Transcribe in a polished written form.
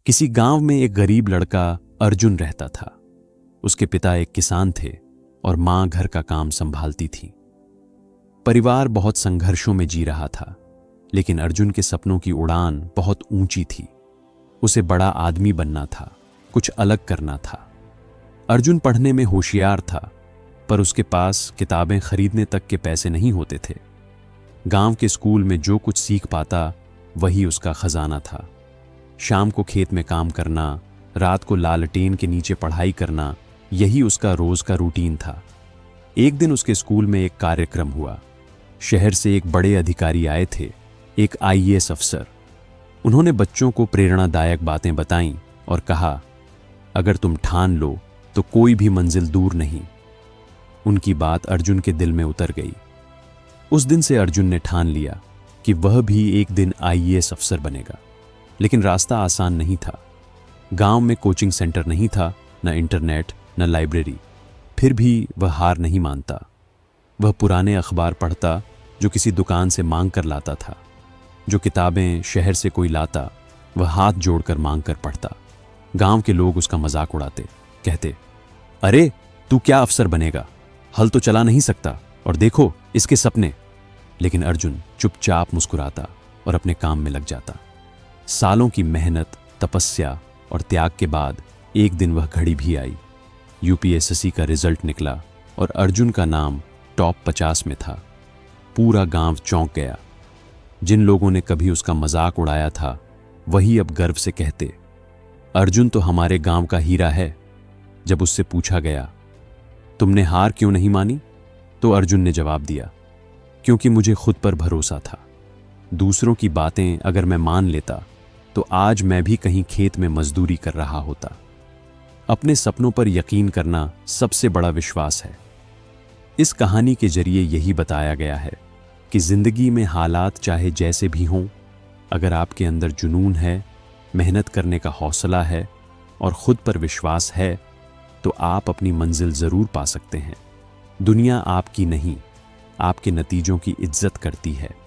किसी गांव में एक गरीब लड़का अर्जुन रहता था। उसके पिता एक किसान थे और मां घर का काम संभालती थी। परिवार बहुत संघर्षों में जी रहा था, लेकिन अर्जुन के सपनों की उड़ान बहुत ऊंची थी। उसे बड़ा आदमी बनना था, कुछ अलग करना था। अर्जुन पढ़ने में होशियार था, पर उसके पास किताबें खरीदने तक के पैसे नहीं होते थे। गांव के स्कूल में जो कुछ सीख पाता वही उसका खजाना था। शाम को खेत में काम करना, रात को लालटेन के नीचे पढ़ाई करना, यही उसका रोज का रूटीन था। एक दिन उसके स्कूल में एक कार्यक्रम हुआ। शहर से एक बड़े अधिकारी आए थे, एक आईएएस अफसर। उन्होंने बच्चों को प्रेरणादायक बातें बताईं और कहा, अगर तुम ठान लो तो कोई भी मंजिल दूर नहीं। उनकी बात अर्जुन के दिल में उतर गई। उस दिन से अर्जुन ने ठान लिया कि वह भी एक दिन आईएएस अफसर बनेगा। लेकिन रास्ता आसान नहीं था। गांव में कोचिंग सेंटर नहीं था, न इंटरनेट, न लाइब्रेरी। फिर भी वह हार नहीं मानता। वह पुराने अखबार पढ़ता जो किसी दुकान से मांग कर लाता था। जो किताबें शहर से कोई लाता, वह हाथ जोड़कर मांग कर पढ़ता। गांव के लोग उसका मजाक उड़ाते, कहते, अरे तू क्या अफसर बनेगा, हल तो चला नहीं सकता, और देखो इसके सपने। लेकिन अर्जुन चुपचाप मुस्कुराता और अपने काम में लग जाता। सालों की मेहनत, तपस्या और त्याग के बाद एक दिन वह घड़ी भी आई। यूपीएससी का रिजल्ट निकला और अर्जुन का नाम टॉप 50 में था। पूरा गांव चौंक गया। जिन लोगों ने कभी उसका मजाक उड़ाया था, वही अब गर्व से कहते, अर्जुन तो हमारे गांव का हीरा है। जब उससे पूछा गया, तुमने हार क्यों नहीं मानी, तो अर्जुन ने जवाब दिया, क्योंकि मुझे खुद पर भरोसा था। दूसरों की बातें अगर मैं मान लेता तो आज मैं भी कहीं खेत में मजदूरी कर रहा होता। अपने सपनों पर यकीन करना सबसे बड़ा विश्वास है। इस कहानी के जरिए यही बताया गया है कि जिंदगी में हालात चाहे जैसे भी हों, अगर आपके अंदर जुनून है, मेहनत करने का हौसला है और खुद पर विश्वास है, तो आप अपनी मंजिल जरूर पा सकते हैं। दुनिया आपकी नहीं, आपके नतीजों की इज्जत करती है।